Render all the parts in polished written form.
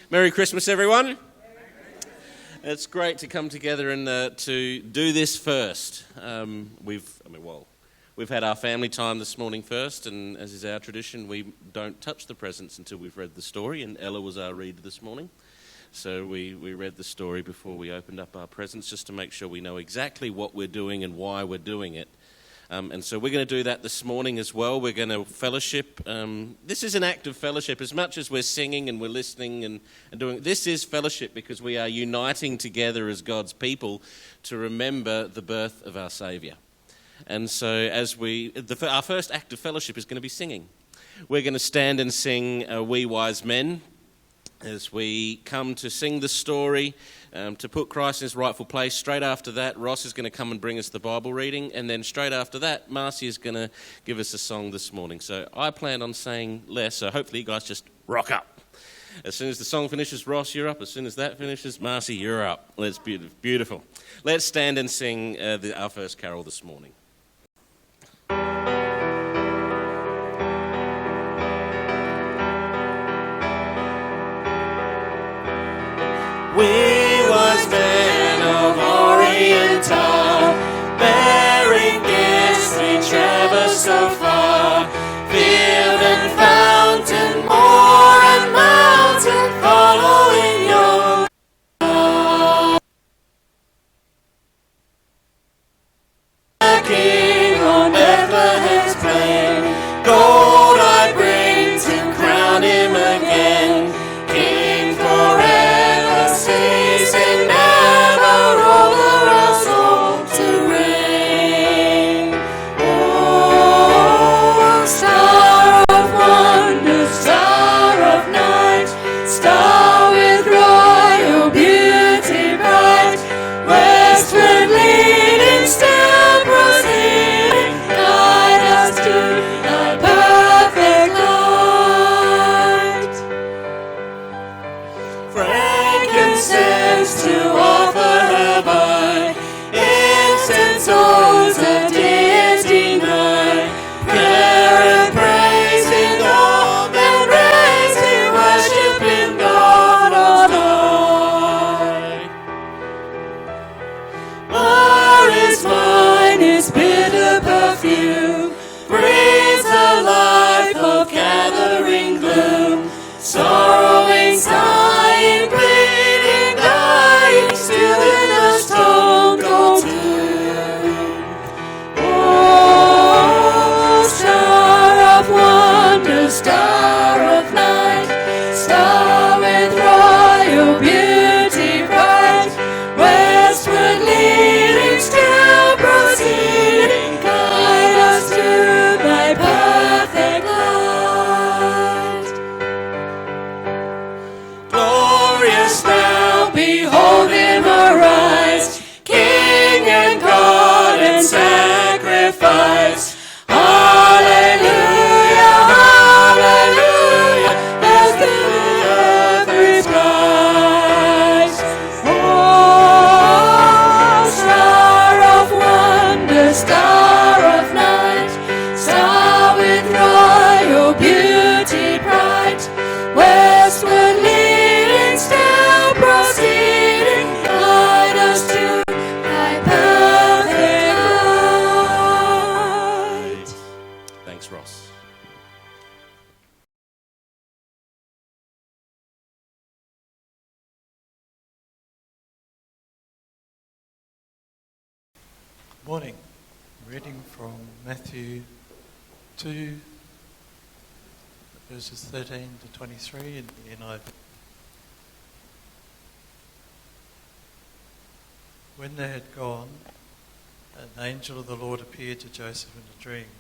Merry Christmas, everyone. It's great to come together and to do this first. We've had our family time this morning first, and as is our tradition, we don't touch the presents until we've read the story, and Ella was our reader this morning. So we read the story before we opened up our presents, just to make sure we know exactly what we're doing and why we're doing it. And so we're going to do that this morning as well. We're going to fellowship. This is an act of fellowship. As much as we're singing and we're listening and doing, this is fellowship because we are uniting together as God's people to remember the birth of our Saviour. And so our first act of fellowship is going to be singing. We're going to stand and sing We Wise Men as we come to sing the story, to put Christ in his rightful place. Straight after that, Ross is going to come and bring us the Bible reading, and then straight after that, Marcy is going to give us a song this morning. So I plan on saying less, so hopefully you guys just rock up. As soon as the song finishes, Ross, you're up. As soon as that finishes, Marcy, you're up. Let's beautiful. Let's stand and sing our first carol this morning. We wise men of Orient are, bearing gifts we traverse so far, field and fountain, moor and mountain, following your star. The King on Bethlehem's plain, gold I bring to crown him again, King forever. Seas and never over our soul to reign. Oh, star of wonder, star of night, star with royal beauty bright, westward leading, still proceeding, guide us to thy perfect light. Frankincense to offer her by, incense owes the deity nigh, prayer and praise in all men raise, we worship in God on high. Myrrh is mine, his bitter perfume breathes the life of gathering gloom, sorrowing, sighing, bleeding, dying, still in a stone cold tomb. Oh, star of wonder, star of night, star with royal beauty bright, westward leading, still proceeding, guide us to thy perfect light. Glorious now, behold him arise, King and God and sacrifice. Hallelujah, hallelujah, as the earth is Christ. Oh, star of wonder, star of night, star with royal beauty bright, westward leading, still proceeding, guide us to thy perfect light. Thanks, Ross. Morning. Reading from Matthew 2, verses 13 to 23 in the NIV. When they had gone, an angel of the Lord appeared to Joseph in a dream.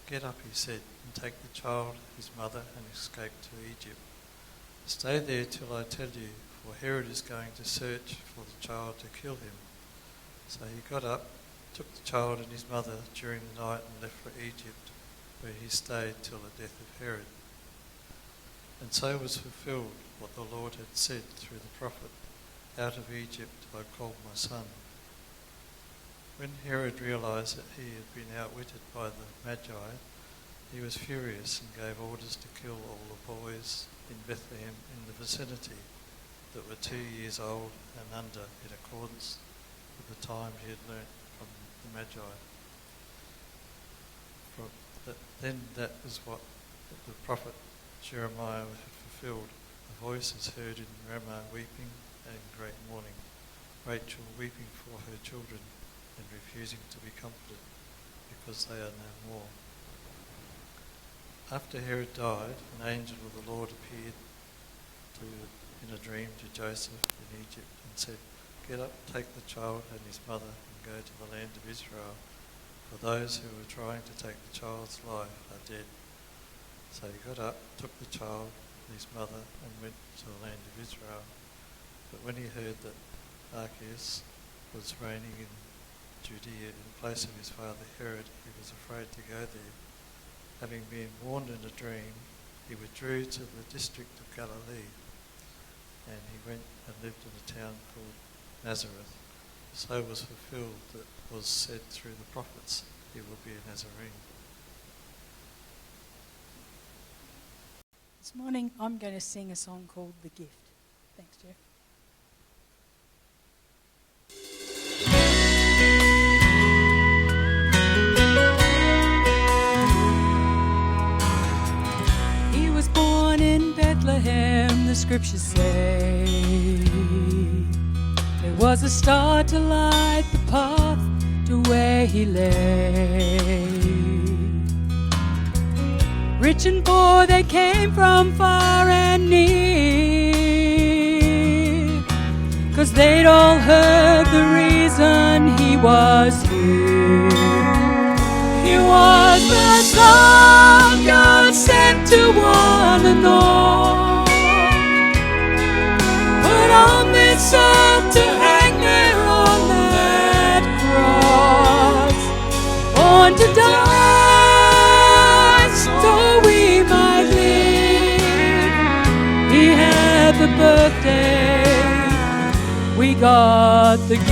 "Get up," he said, "and take the child, his mother, and escape to Egypt. Stay there till I tell you, for Herod is going to search for the child to kill him." So he got up, took the child and his mother during the night and left for Egypt, where he stayed till the death of Herod. And so was fulfilled what the Lord had said through the prophet, "Out of Egypt I called my son." When Herod realised that he had been outwitted by the Magi, he was furious and gave orders to kill all the boys in Bethlehem in the vicinity that were 2 years old and under, in accordance with the time he had learnt from the Magi. Then that was what the prophet Jeremiah had fulfilled. A voice is heard in Ramah weeping and in great mourning, Rachel weeping for her children and refusing to be comforted because they are no more. After Herod died, an angel of the Lord appeared in a dream to Joseph in Egypt and said, "Get up, take the child and his mother and go to the land of Israel, for those who were trying to take the child's life are dead." So he got up, took the child and his mother and went to the land of Israel. But when he heard that Archelaus was reigning in Judea in place of his father Herod, he was afraid to go there. Having been warned in a dream, he withdrew to the district of Galilee, and he went and lived in a town called Nazareth. So was fulfilled that was said through the prophets, "He will be a Nazarene." This morning I'm going to sing a song called "The Gift." Thanks, Jeff. He was born in Bethlehem, the scriptures say. There was a star to light the path to where he lay. Rich and poor, they came from far and near, 'cause they'd all heard the reason he was here. He was the Son God sent to one and all, put on this earth to hang there on that cross, born to die so we might live. He had the birthday, we got the gift.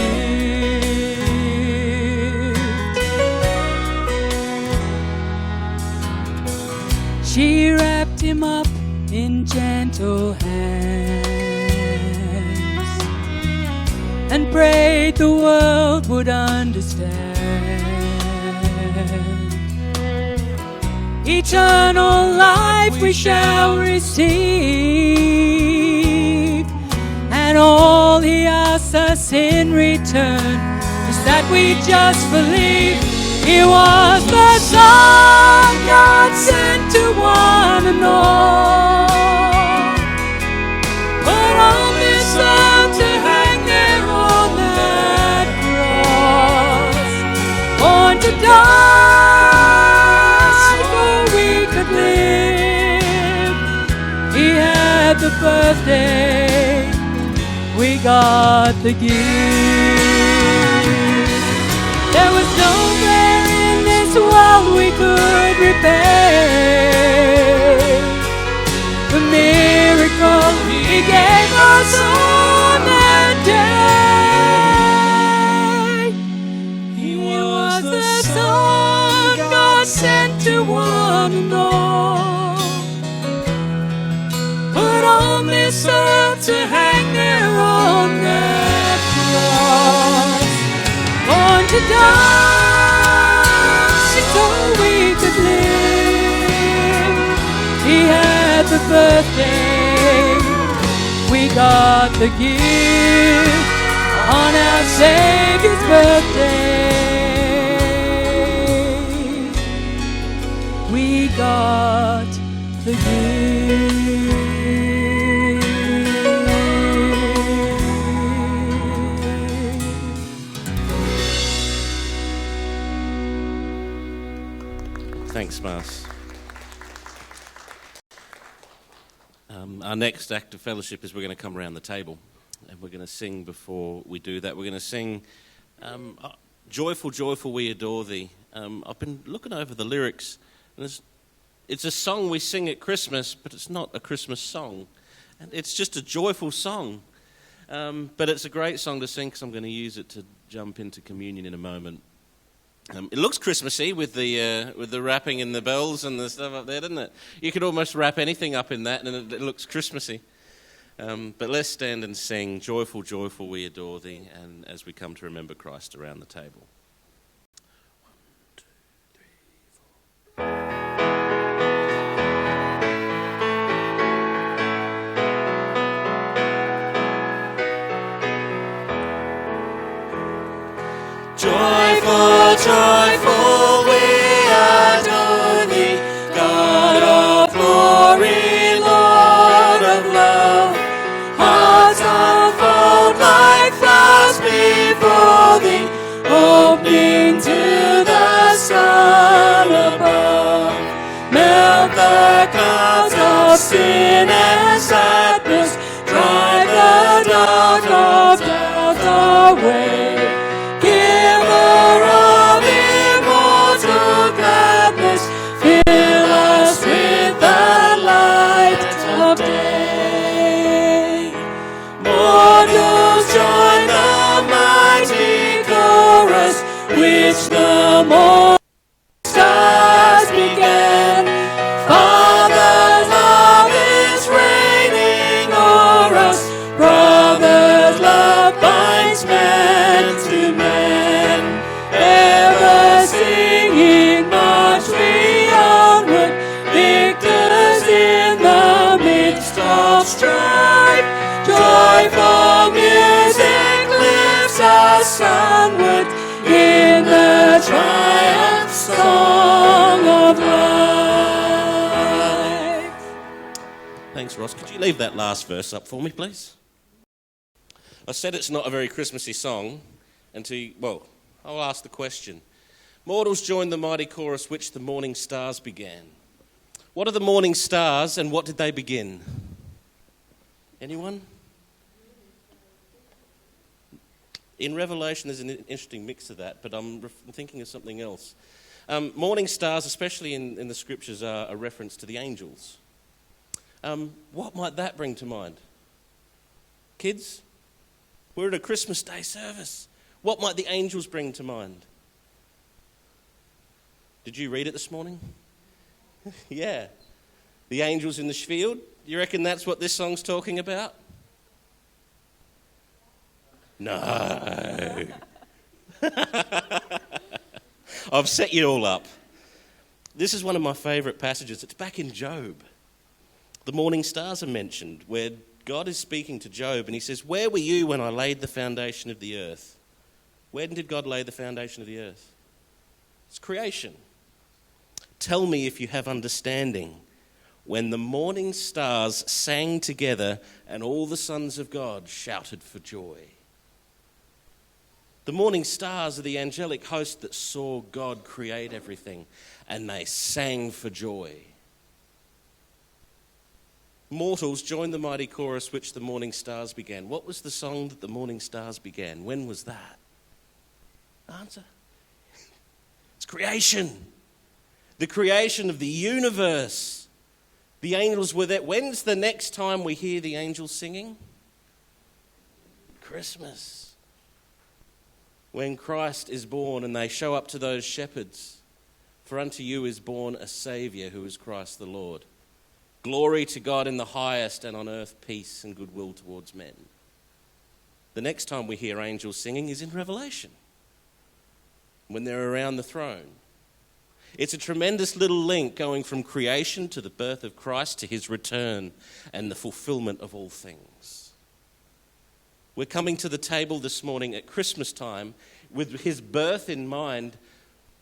She wrapped him up in gentle hands and prayed the world would understand. Eternal life we shall receive, and all he asks us in return is that we just believe. He was the Son God sent to one and all, put on this earth to hang there on that cross, born to die so we could live. He had the birthday, we got the gift. There was nowhere in this world we could repay the miracle he gave us on that day. He was the Son God sent to one and all, put on this earth to hang there on that cross, born to die so we could live. He had the birthday, we got the gift on our Savior's birthday. We got the gift. Thanks, Mars. Our next act of fellowship is we're going to come around the table and we're going to sing. Before we do that, we're going to sing Joyful, Joyful, We Adore Thee. I've been looking over the lyrics, and it's a song we sing at Christmas, but it's not a Christmas song. And it's just a joyful song. But it's a great song to sing because I'm going to use it to jump into communion in a moment. It looks Christmassy with the wrapping and the bells and the stuff up there, doesn't it? You could almost wrap anything up in that and it looks Christmassy. But let's stand and sing, Joyful, Joyful, We Adore Thee, and as we come to remember Christ around the table. 1, 2, 3, 4. Joyful, joyful, we adore Thee, God of glory, Lord of love. Hearts unfold like flowers before Thee, opening to the sun above. Melt the clouds of sin and sadness, drive the dark of doubt away. Giver of immortal gladness, fill us with the light of day. Mortals join the mighty chorus, which the morning stars began. Father's love is reigning o'er us, brother's love binds man to man. Ever singing march we onward, victors in the midst of strife. Joyful music lifts us sunward in the triumph song of life. Thanks, Ross. Could you leave that last verse up for me, please? I said it's not a very Christmassy song well, I'll ask the question. Mortals joined the mighty chorus which the morning stars began. What are the morning stars and what did they begin? Anyone? In Revelation there's an interesting mix of that, but I'm thinking of something else. Morning stars, especially in the scriptures, are a reference to the angels. What might that bring to mind? Kids? We're at a Christmas Day service. What might the angels bring to mind? Did you read it this morning? Yeah. The angels in the field. You reckon that's what this song's talking about? No. I've set you all up. This is one of my favourite passages. It's back in Job. The morning stars are mentioned, where God is speaking to Job and he says, where were you when I laid the foundation of the earth? When did God lay the foundation of the earth? It's creation. Tell me if you have understanding. When the morning stars sang together and all the sons of God shouted for joy. The morning stars are the angelic host that saw God create everything and they sang for joy. Mortals joined the mighty chorus which the morning stars began. What was the song that the morning stars began? When was that? Answer. It's creation. The creation of the universe. The angels were there. When's the next time we hear the angels singing? Christmas. When Christ is born and they show up to those shepherds. For unto you is born a Saviour who is Christ the Lord. Glory to God in the highest, and on earth peace and goodwill towards men. The next time we hear angels singing is in Revelation, when they're around the throne. It's a tremendous little link going from creation to the birth of Christ to his return and the fulfillment of all things. We're coming to the table this morning at Christmas time with his birth in mind,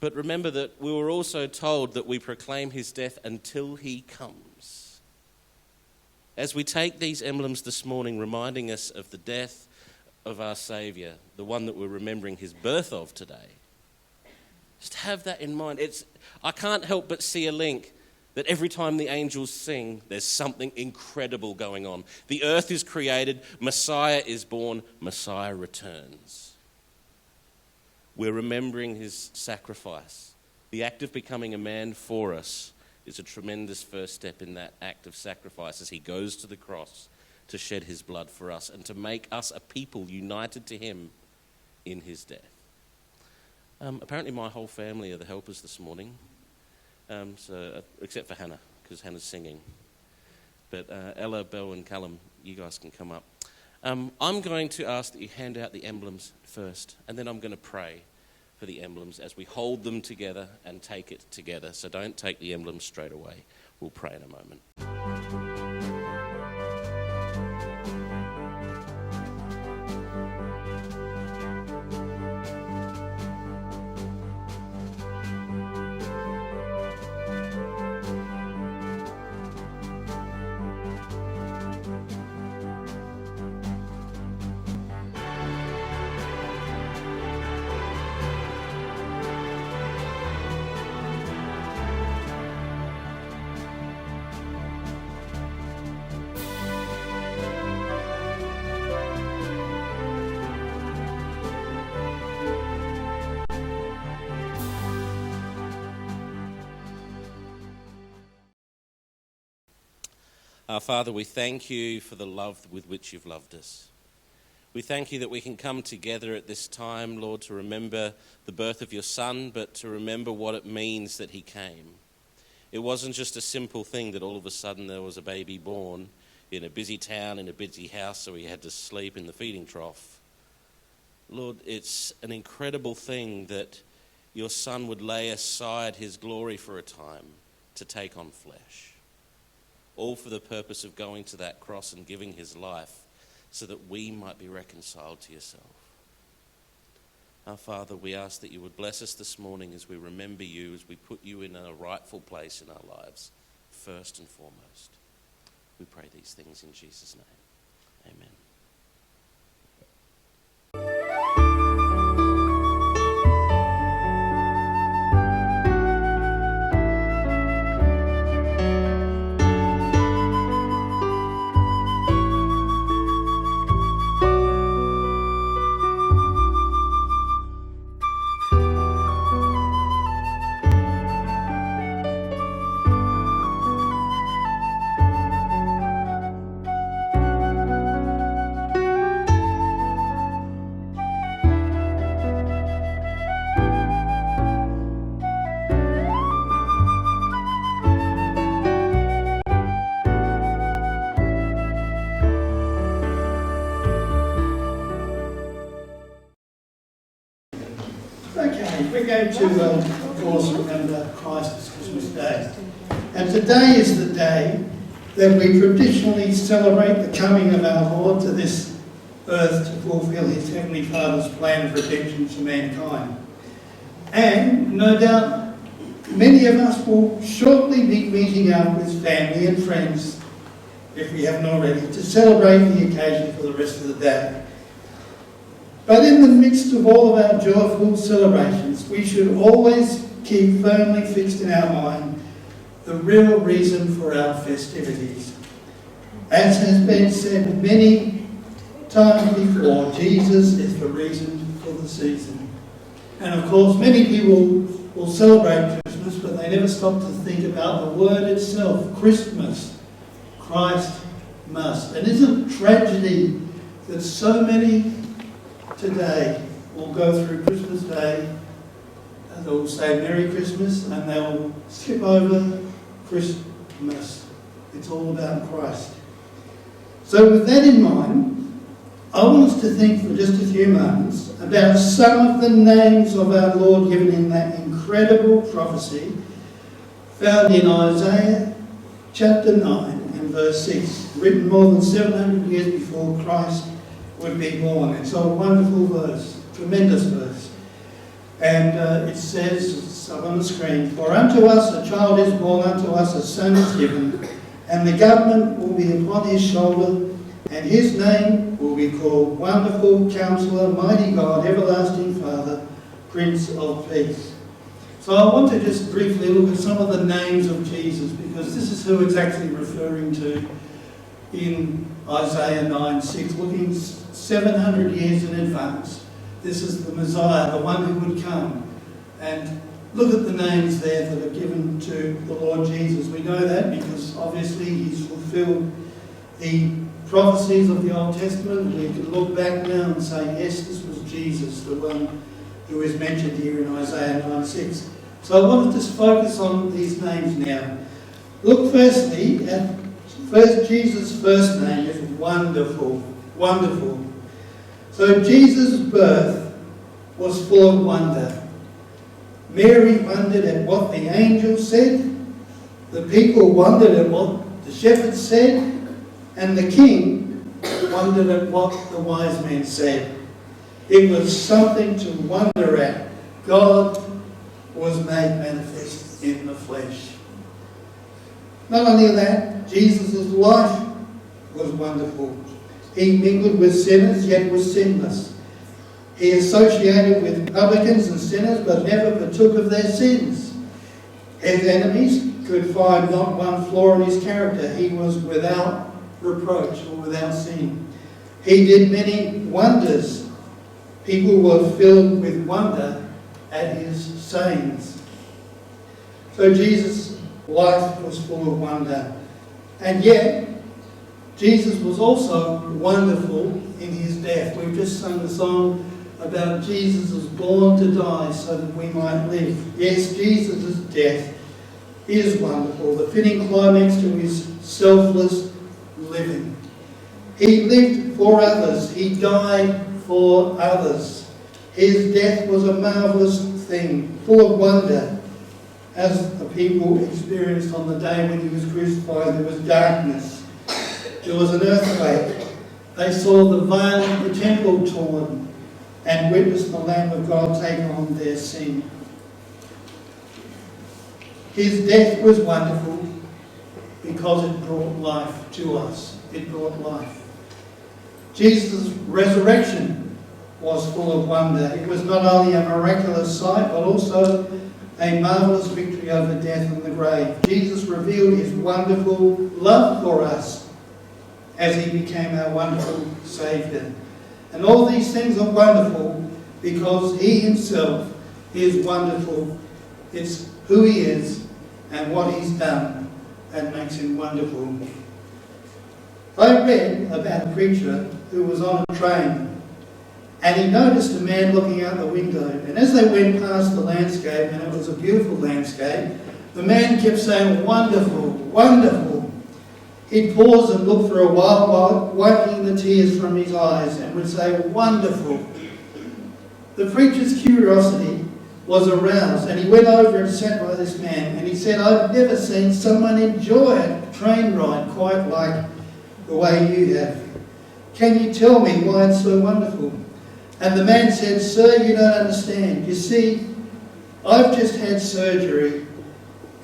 but remember that we were also told that we proclaim his death until he comes. As we take these emblems this morning, reminding us of the death of our Saviour, the one that we're remembering his birth of today, Just have that in mind. I can't help but see a link that every time the angels sing, there's something incredible going on. The earth is created, Messiah is born, Messiah returns. We're remembering his sacrifice. The act of becoming a man for us is a tremendous first step in that act of sacrifice as he goes to the cross to shed his blood for us and to make us a people united to him in his death. Apparently my whole family are the helpers this morning, except for Hannah, because Hannah's singing. But Ella, Belle and Callum, you guys can come up. I'm going to ask that you hand out the emblems first, and then I'm going to pray for the emblems as we hold them together and take it together. So don't take the emblems straight away. We'll pray in a moment. Our Father, we thank you for the love with which you've loved us. We thank you that we can come together at this time, Lord, to remember the birth of your Son, but to remember what it means that he came. It wasn't just a simple thing that all of a sudden there was a baby born in a busy town, in a busy house, so he had to sleep in the feeding trough. Lord, it's an incredible thing that your Son would lay aside his glory for a time to take on flesh. All for the purpose of going to that cross and giving his life so that we might be reconciled to yourself. Our Father, we ask that you would bless us this morning as we remember you, as we put you in a rightful place in our lives, first and foremost. We pray these things in Jesus' name. Amen. Okay, we're going to, of course, remember Christ's Christmas Day. And today is the day that we traditionally celebrate the coming of our Lord to this earth to fulfill his Heavenly Father's plan of redemption for mankind. And no doubt many of us will shortly be meeting up with family and friends, if we haven't already, to celebrate the occasion for the rest of the day. But in the midst of all of our joyful celebrations, we should always keep firmly fixed in our mind the real reason for our festivities. As has been said many times before, Jesus is the reason for the season. And of course, many people will celebrate Christmas, but they never stop to think about the word itself, Christmas. Christ must. And isn't it tragedy that so many today will go through Christmas Day and they'll say Merry Christmas and they'll skip over Christmas. It's all about Christ. So with that in mind, I want us to think for just a few moments about some of the names of our Lord given in that incredible prophecy found in Isaiah chapter 9 and verse 6, written more than 700 years before Christ would be born. It's a wonderful verse, tremendous verse. And it says, it's up on the screen, "For unto us a child is born, unto us a son is given, and the government will be upon his shoulder, and his name will be called Wonderful Counselor, Mighty God, Everlasting Father, Prince of Peace." So I want to just briefly look at some of the names of Jesus, because this is who it's actually referring to in Isaiah 9:6, looking 700 years in advance. This is the Messiah, the one who would come. And look at the names there that are given to the Lord Jesus. We know that because obviously he's fulfilled the prophecies of the Old Testament. We can look back now and say, yes, this was Jesus, the one who is mentioned here in Isaiah 9:6. So I want to just focus on these names now. Look firstly at Jesus' first name is Wonderful. Wonderful. So Jesus' birth was full of wonder. Mary wondered at what the angel said. The people wondered at what the shepherds said. And the king wondered at what the wise men said. It was something to wonder at. God was made manifest in the flesh. Not only that, Jesus' life was wonderful. He mingled with sinners, yet was sinless. He associated with publicans and sinners, but never partook of their sins. His enemies could find not one flaw in his character. He was without reproach or without sin. He did many wonders. People were filled with wonder at his sayings. So Jesus' life was full of wonder. And yet, Jesus was also wonderful in his death. We've just sung the song about Jesus was born to die so that we might live. Yes, Jesus' death is wonderful, the fitting climax to his selfless living. He lived for others. He died for others. His death was a marvellous thing, full of wonder, as the people experienced on the day when he was crucified. There was darkness. There was an earthquake. They saw the veil of the temple torn and witnessed the Lamb of God take on their sin. His death was wonderful because it brought life to us. It brought life. Jesus' resurrection was full of wonder. It was not only a miraculous sight, but also a marvellous victory over death and the grave. Jesus revealed his wonderful love for us as he became our wonderful Saviour. And all these things are wonderful because he himself is wonderful. It's who he is and what he's done that makes him wonderful. I read about a preacher who was on a train and he noticed a man looking out the window. And as they went past the landscape, and it was a beautiful landscape, the man kept saying, "Wonderful, wonderful." He'd pause and look for a while, wiping the tears from his eyes, and would say, "Wonderful." The preacher's curiosity was aroused, and he went over and sat by this man, and he said, "I've never seen someone enjoy a train ride quite like the way you have. Can you tell me why it's so wonderful?" And the man said, "Sir, you don't understand. You see, I've just had surgery."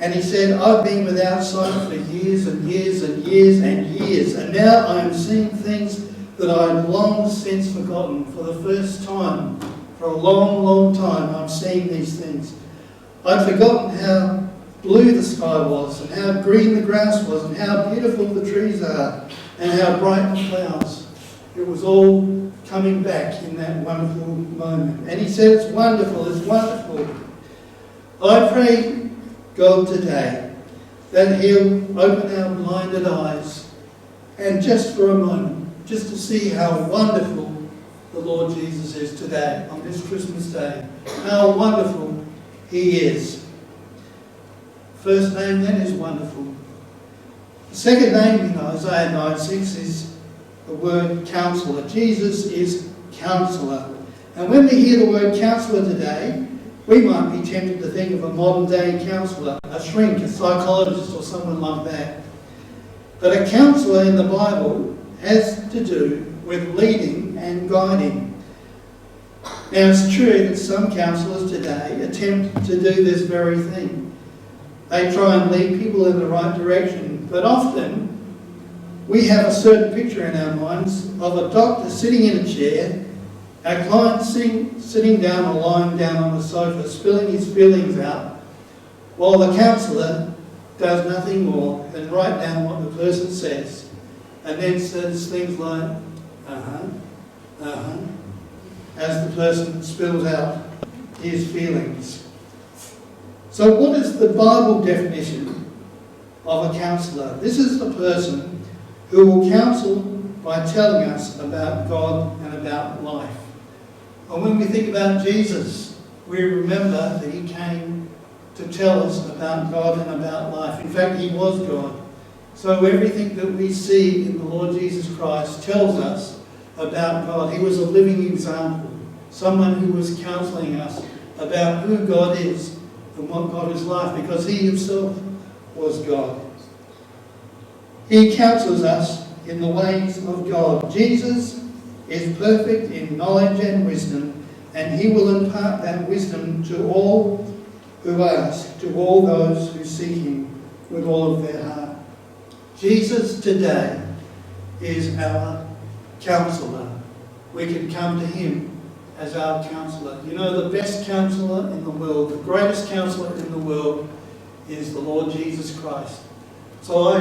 And he said, "I've been without sight for years and years and years and years. And now I am seeing things that I'd long since forgotten for the first time. For a long, long time I'm seeing these things. I'd forgotten how blue the sky was and how green the grass was and how beautiful the trees are and how bright the clouds. It was all coming back in that wonderful moment." And he said, "It's wonderful, it's wonderful." I pray God today that he'll open our blinded eyes and just for a moment, just to see how wonderful the Lord Jesus is today on this Christmas day. How wonderful he is. First name then is wonderful. The second name in Isaiah 9:6 is the word counselor. Jesus is counselor. And when we hear the word counselor today, we might be tempted to think of a modern day counsellor, a shrink, a psychologist or someone like that. But a counsellor in the Bible has to do with leading and guiding. Now it's true that some counsellors today attempt to do this very thing. They try and lead people in the right direction, but often we have a certain picture in our minds of a doctor sitting in a chair, our client sitting down or lying down on the sofa, spilling his feelings out, while the counsellor does nothing more than write down what the person says and then says things like, as the person spills out his feelings. So what is the Bible definition of a counsellor? This is the person who will counsel by telling us about God and about life. And when we think about Jesus, we remember that he came to tell us about God and about life. In fact, he was God. So everything that we see in the Lord Jesus Christ tells us about God. He was a living example, someone who was counselling us about who God is and what God is like, because he himself was God. He counsels us in the ways of God. Jesus is perfect in knowledge and wisdom, and he will impart that wisdom to all who ask, to all those who seek him with all of their heart. Jesus today is our counsellor. We can come to him as our counsellor. You know, the best counsellor in the world, the greatest counsellor in the world is the Lord Jesus Christ. So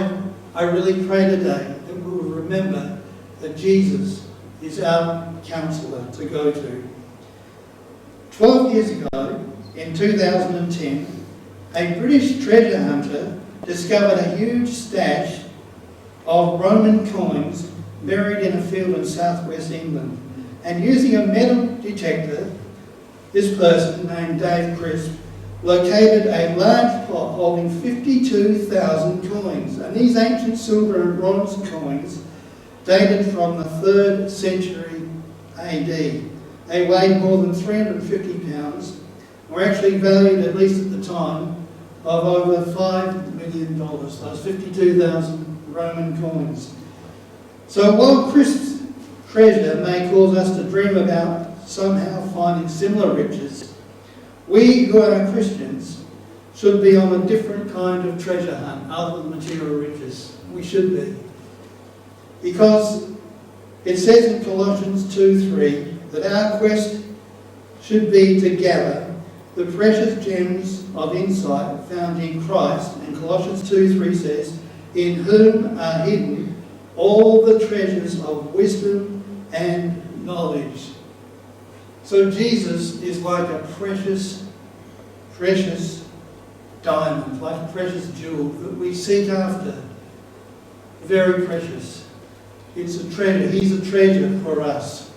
I really pray today that we will remember that Jesus is our counsellor to go to. 12 years ago, in 2010, a British treasure hunter discovered a huge stash of Roman coins buried in a field in southwest England. And using a metal detector, this person named Dave Crisp located a large pot holding 52,000 coins. And these ancient silver and bronze coins dated from the 3rd century AD. They weighed more than 350 pounds, were actually valued, at least at the time, of over $5 million, those 52,000 Roman coins. So while Crisp's treasure may cause us to dream about somehow finding similar riches, we who are Christians should be on a different kind of treasure hunt other than material riches. We should be. Because it says in Colossians 2:3 that our quest should be to gather the precious gems of insight found in Christ. And Colossians 2:3 says, in whom are hidden all the treasures of wisdom and knowledge. So Jesus is like a precious, precious diamond, like a precious jewel that we seek after. Very precious. It's a treasure. He's a treasure for us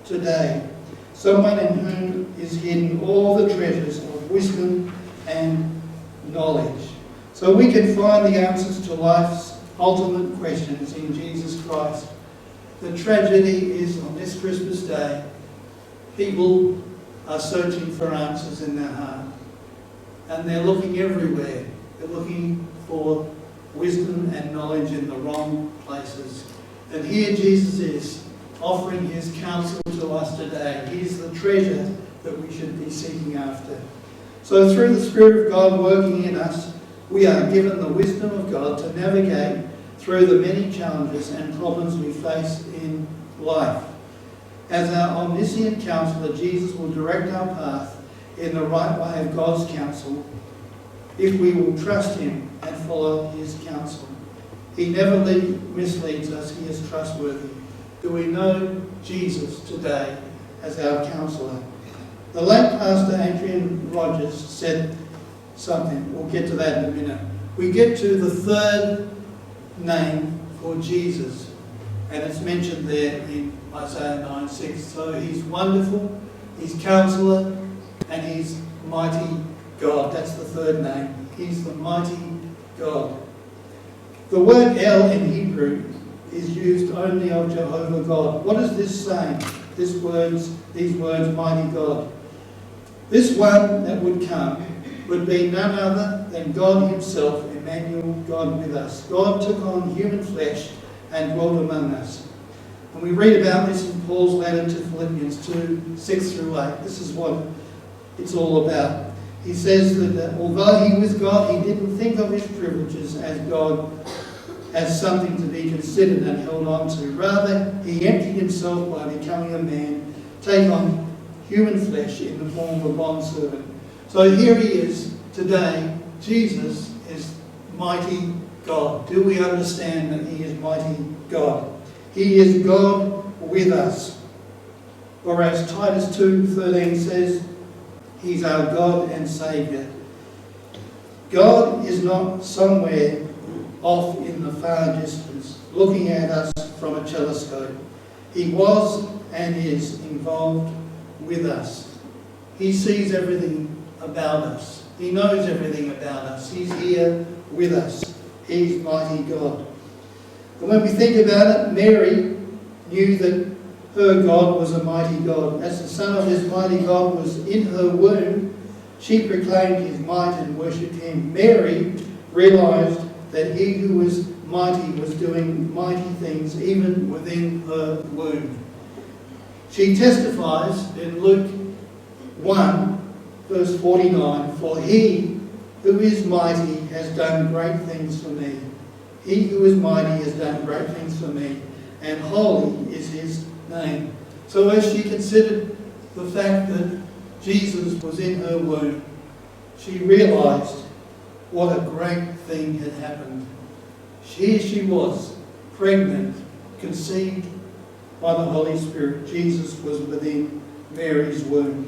today. Someone in whom is hidden all the treasures of wisdom and knowledge. So we can find the answers to life's ultimate questions in Jesus Christ. The tragedy is on this Christmas Day, people are searching for answers in their heart. And they're looking everywhere. They're looking for wisdom and knowledge in the wrong places. And here Jesus is offering his counsel to us today. He's the treasure that we should be seeking after. So through the Spirit of God working in us, we are given the wisdom of God to navigate through the many challenges and problems we face in life. As our omniscient counsellor, Jesus will direct our path in the right way of God's counsel if we will trust him and follow his counsel. He never misleads us. He is trustworthy. Do we know Jesus today as our counsellor? The late Pastor Adrian Rogers said something. We'll get to that in a minute. We get to the third name for Jesus, and it's mentioned there in Isaiah 9:6. So he's wonderful, he's counsellor, and he's mighty God. That's the third name. He's the mighty God. The word El in Hebrew is used only of Jehovah God. What is this saying? These words, mighty God. This one that would come would be none other than God himself, Emmanuel, God with us. God took on human flesh and dwelt among us. And we read about this in Paul's letter to Philippians 2:6-8. This is what it's all about. He says that although he was God, he didn't think of his privileges as God as something to be considered and held on to. Rather, he emptied himself by becoming a man, taking on human flesh in the form of a bondservant. So here he is today Jesus is mighty God. Do we understand that he is mighty God? He is God with us. Or as Titus 2:13 says, he's our God and Saviour. God is not somewhere off in the far distance, looking at us from a telescope. He was and is involved with us. He sees everything about us. He knows everything about us. He's here with us. He's mighty God. And when we think about it, Mary knew that her God was a mighty God. As the Son of this mighty God was in her womb, she proclaimed his might and worshipped him. Mary realised that he who was mighty was doing mighty things even within her womb. She testifies in Luke 1, verse 49, "For he who is mighty has done great things for me. He who is mighty has done great things for me, and holy is his name." So as she considered the fact that Jesus was in her womb, she realised what a great thing had happened. Here she was, pregnant, conceived by the Holy Spirit. Jesus was within Mary's womb.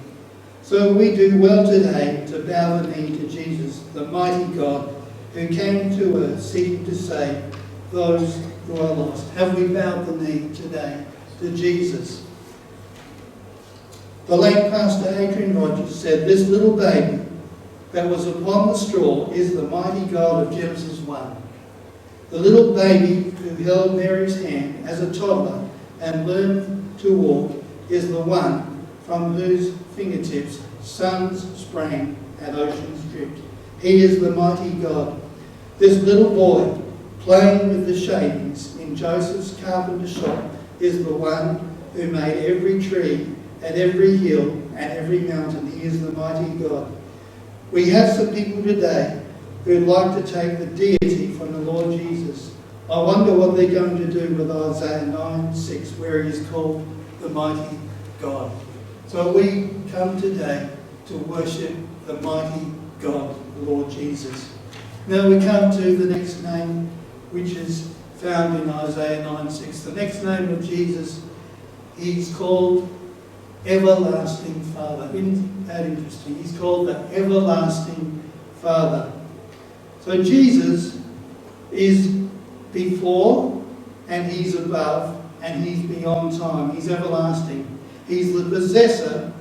So we do well today to bow the knee to Jesus, the mighty God, who came to earth seeking to save those who are lost. Have we bowed the knee today to Jesus? The late Pastor Adrian Rogers said, "This little baby that was upon the straw is the mighty God of Genesis 1. The little baby who held Mary's hand as a toddler and learned to walk is the one from whose fingertips suns sprang and oceans dripped. He is the mighty God. This little boy playing with the shavings in Joseph's carpenter shop is the one who made every tree and every hill and every mountain. He is the mighty God." We have some people today who'd like to take the deity from the Lord Jesus. I wonder what they're going to do with Isaiah 9:6, where he is called the mighty God. So we come today to worship the mighty God, the Lord Jesus. Now we come to the next name, which is found in Isaiah 9:6. The next name of Jesus, he's called Everlasting Father. Isn't that interesting? He's called the Everlasting Father. So Jesus is before and he's above and he's beyond time. He's everlasting. He's the possessor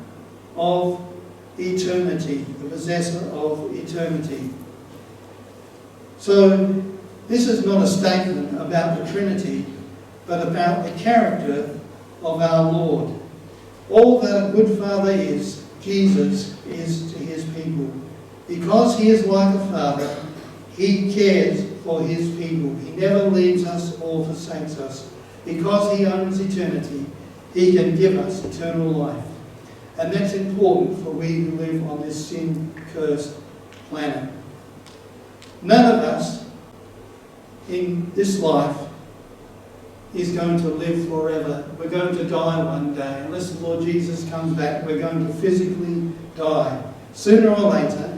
of eternity. The possessor of eternity. So this is not a statement about the Trinity, but about the character of our Lord. All that a good father is, Jesus is to his people. Because he is like a father, he cares for his people. He never leaves us or forsakes us. Because he owns eternity, he can give us eternal life. And that's important for we who live on this sin-cursed planet. None of us in this life is going to live forever. We're going to die one day. Unless the Lord Jesus comes back, we're going to physically die. Sooner or later,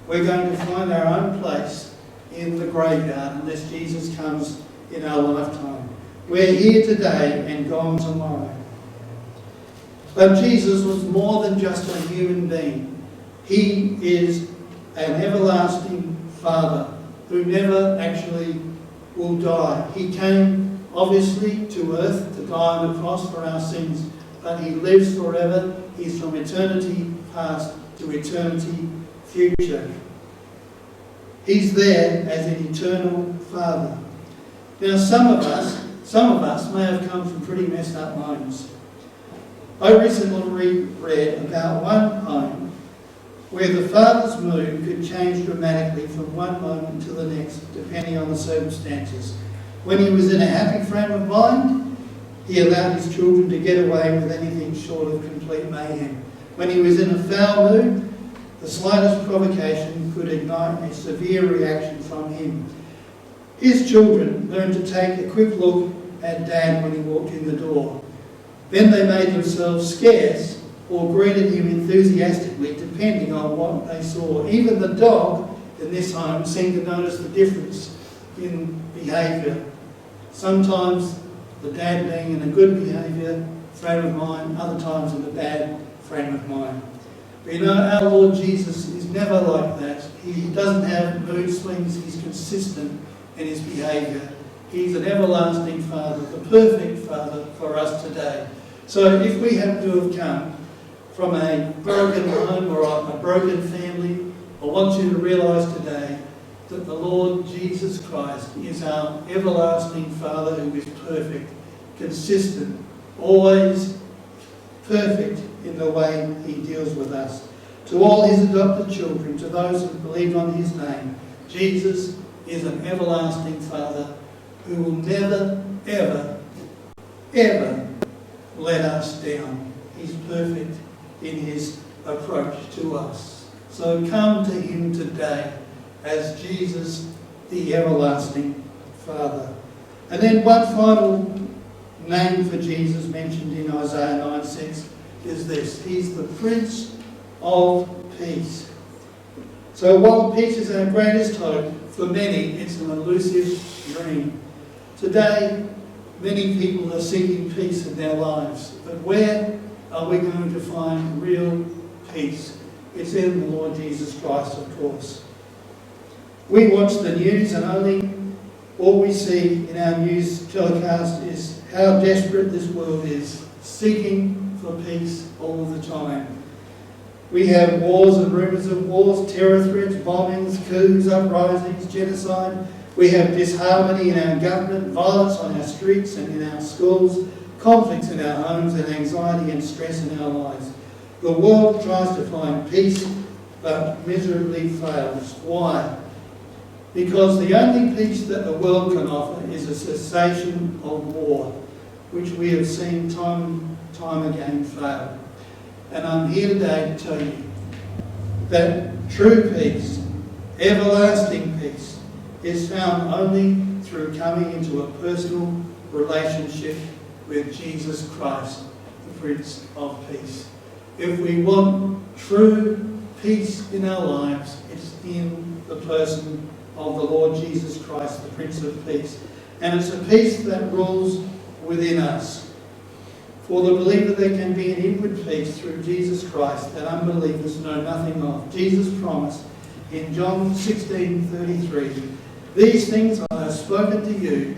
we're going to find our own place in the graveyard unless Jesus comes in our lifetime. We're here today and gone tomorrow. But Jesus was more than just a human being. He is an everlasting Father who never actually will die. He came obviously to earth to die on the cross for our sins, but he lives forever. He's from eternity past to eternity future. He's there as an eternal Father. Now some of us may have come from pretty messed up homes. I recently read about one home where the father's mood could change dramatically from one moment to the next, depending on the circumstances. When he was in a happy frame of mind, he allowed his children to get away with anything short of complete mayhem. When he was in a foul mood, the slightest provocation could ignite a severe reaction from him. His children learned to take a quick look at Dad when he walked in the door. Then they made themselves scarce or greeted him enthusiastically, depending on what they saw. Even the dog in this home seem to notice the difference in behaviour. Sometimes the dad being in a good behaviour frame of mind, other times in a bad frame of mind. But you know, our Lord Jesus is never like that. He doesn't have mood swings. He's consistent in his behaviour. He's an everlasting Father, the perfect Father for us today. So if we happen to have come from a broken home or a broken family, I want you to realise today that the Lord Jesus Christ is our everlasting Father who is perfect, consistent, always perfect in the way he deals with us. To all his adopted children, to those who believe on his name, Jesus is an everlasting Father who will never, ever, ever let us down. He's perfect in his approach to us. So come to him today as Jesus, the everlasting Father. And then one final name for Jesus mentioned in Isaiah 9:6 is this. He's the Prince of Peace. So while peace is our greatest hope, for many it's an elusive dream. Today, many people are seeking peace in their lives. But where are we going to find real peace? It's in the Lord Jesus Christ, of course. We watch the news and all we see in our news telecast is how desperate this world is, seeking for peace all the time. We have wars and rumours of wars, terror threats, bombings, coups, uprisings, genocide. We have disharmony in our government, violence on our streets and in our schools, conflicts in our homes, and anxiety and stress in our lives. The world tries to find peace, but miserably fails. Why? Because the only peace that the world can offer is a cessation of war, which we have seen time and time again fail. And I'm here today to tell you that true peace, everlasting peace, is found only through coming into a personal relationship with Jesus Christ, the Prince of Peace. If we want true peace in our lives, it's in the person of the Lord Jesus Christ, the Prince of Peace. And it's a peace that rules within us. For the believer, there can be an inward peace through Jesus Christ that unbelievers know nothing of. Jesus promised in John 16:33, "These things I have spoken to you,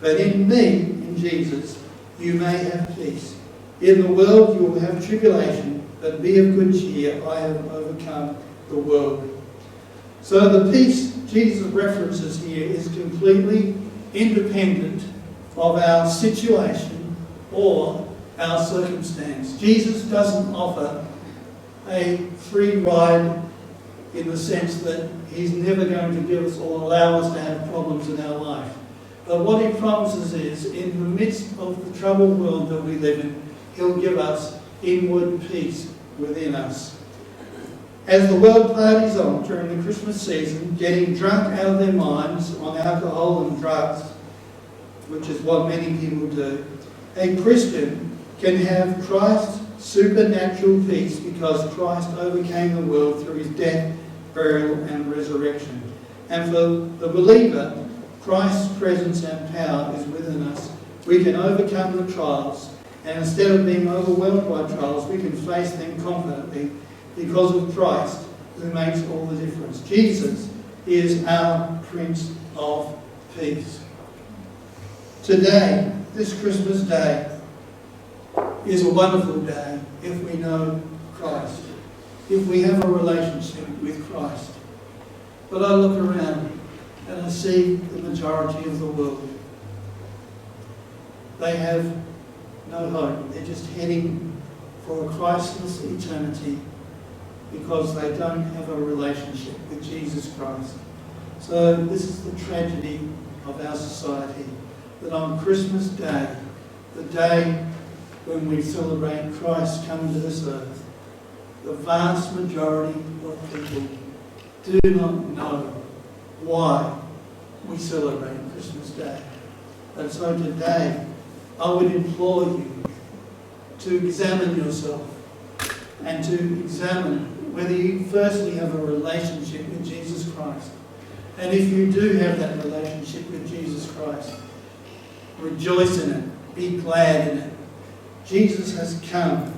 that in me, in Jesus, you may have peace. In the world you will have tribulation, but be of good cheer, I have overcome the world." So the peace Jesus references here is completely independent of our situation or our circumstance. Jesus doesn't offer a free ride in the sense that he's never going to give us or allow us to have problems in our life. But what he promises is, in the midst of the troubled world that we live in, he'll give us inward peace within us. As the world parties on during the Christmas season, getting drunk out of their minds on alcohol and drugs, which is what many people do, a Christian can have Christ's supernatural peace because Christ overcame the world through his death, burial and resurrection. And for the believer, Christ's presence and power is within us. We can overcome the trials, and instead of being overwhelmed by trials, we can face them confidently because of Christ, who makes all the difference. Jesus is our Prince of Peace. Today, this Christmas day, is a wonderful day if we know Christ, if we have a relationship with Christ. But I look around and I see the majority of the world. They have no hope. They're just heading for a Christless eternity because they don't have a relationship with Jesus Christ. So this is the tragedy of our society, that on Christmas Day, the day when we celebrate Christ coming to this earth, the vast majority of people do not know why we celebrate Christmas Day. And so today, I would implore you to examine yourself and to examine whether you firstly have a relationship with Jesus Christ. And if you do have that relationship with Jesus Christ, rejoice in it. Be glad in it. Jesus has come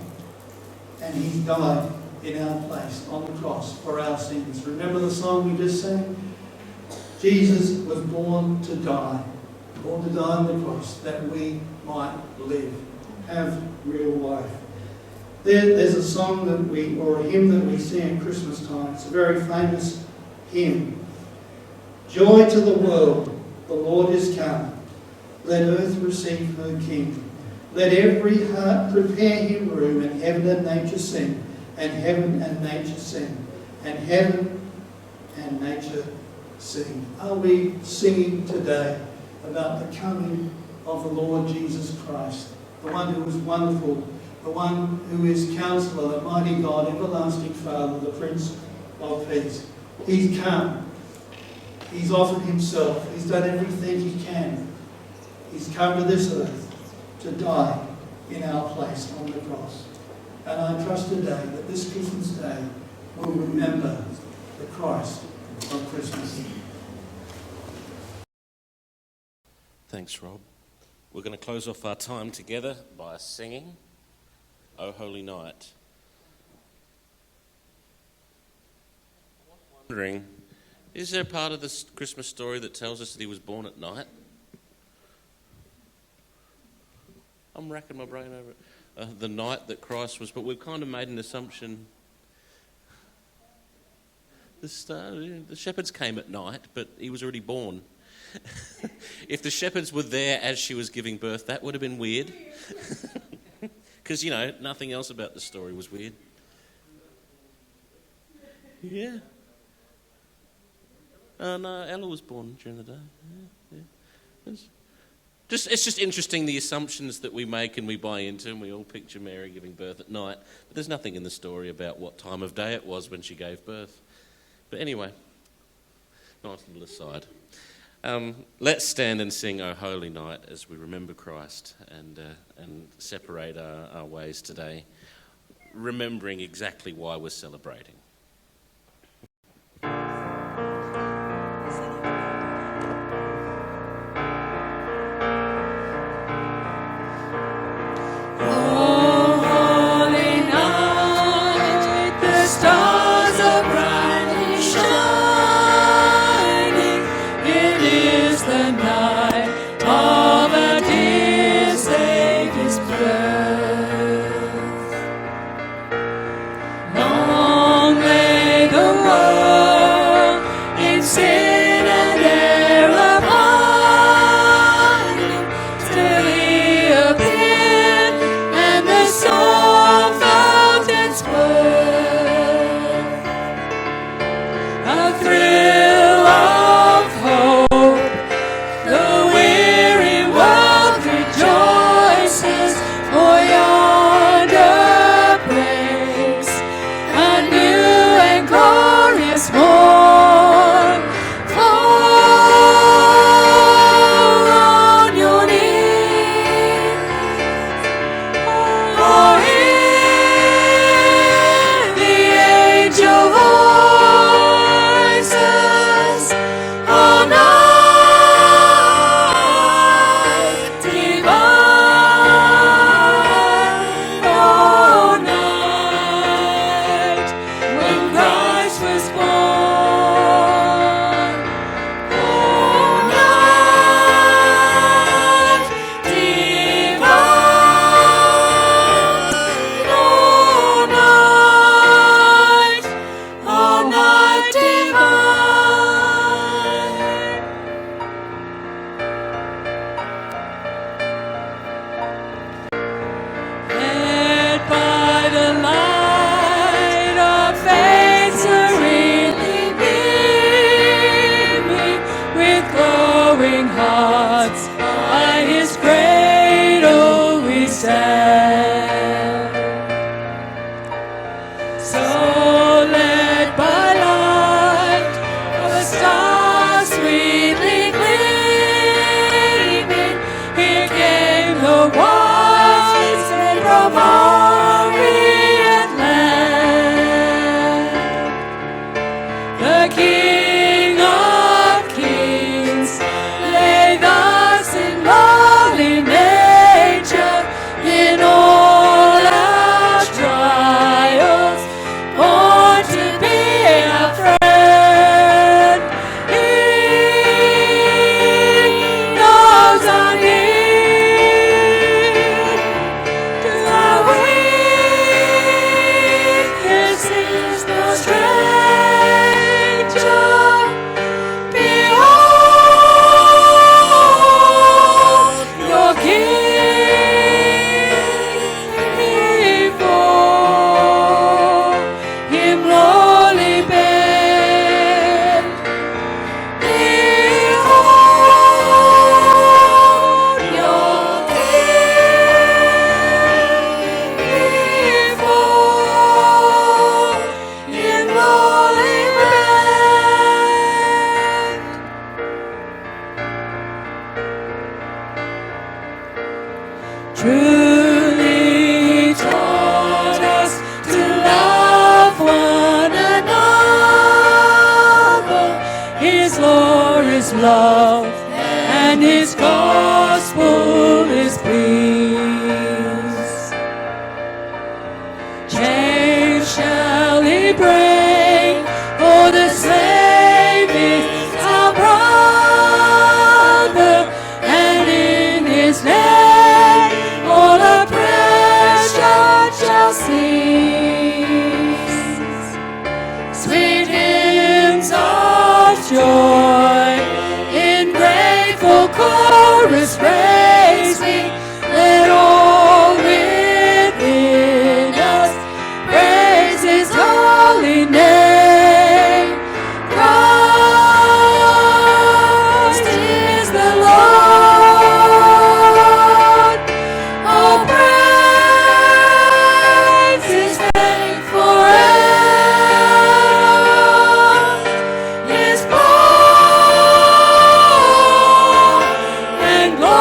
and He's died in our place on the cross for our sins. Remember the song we just sang? Jesus was born to die on the cross that we might live, have real life. There's a song or a hymn that we sing at Christmas time. It's a very famous hymn. Joy to the world, the Lord is come. Let earth receive her King. Let every heart prepare Him room, and heaven and nature sing, and heaven and nature sing, and heaven and nature sing. Are we singing today about the coming of the Lord Jesus Christ, the one who is wonderful, the one who is Counselor, the mighty God, everlasting Father, the Prince of Peace? He's come. He's offered Himself. He's done everything He can. He's come to this earth to die in our place on the cross. And I trust today that this Christmas day will remember the Christ of Christmas. Thanks, Rob. We're going to close off our time together by singing O Holy Night. Wondering, is there a part of this Christmas story that tells us that He was born at night? I'm racking my brain over it. The night that Christ was, but we've kind of made an assumption. The shepherds came at night, but He was already born. If the shepherds were there as she was giving birth, that would have been weird. Because, nothing else about the story was weird. Yeah. No, Ella was born during the day. Yeah. It's just interesting, the assumptions that we make and we buy into, and we all picture Mary giving birth at night. But there's nothing in the story about what time of day it was when she gave birth. But anyway, nice little aside. Let's stand and sing O Holy Night as we remember Christ and separate our ways today, remembering exactly why we're celebrating. Long the King of Kings, lay thus in lowly nature, in all our trials, born to be our friend. He knows our need, to our weaknesses no stranger. Behold your King, before him lowly bend. Behold your King, before him lowly bend. Truly taught us to love one another. His law is love, and his gospel is peace. Change shall he bring, for the slave is our brother, and in his name all oppression shall cease. Sweet hymns of joy in grateful chorus praise we, let all within us praise his holy name. Christ is the Lord. Oh, praise his name forever. His power and glory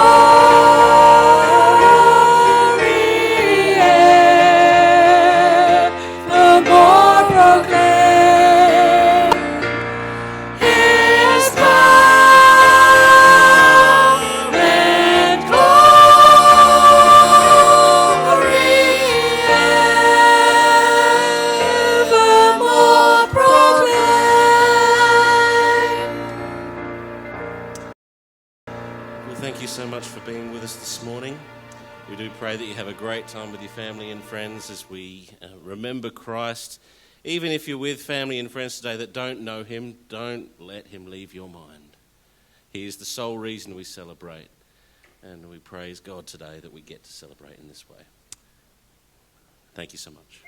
evermore proclaim. His power and glory evermore proclaim. Well, thank you so much for being with us this morning. We do pray that you have a great time with your family and friends as we remember Christ. Even if you're with family and friends today that don't know him, don't let him leave your mind. He is the sole reason we celebrate. And we praise God today that we get to celebrate in this way. Thank you so much.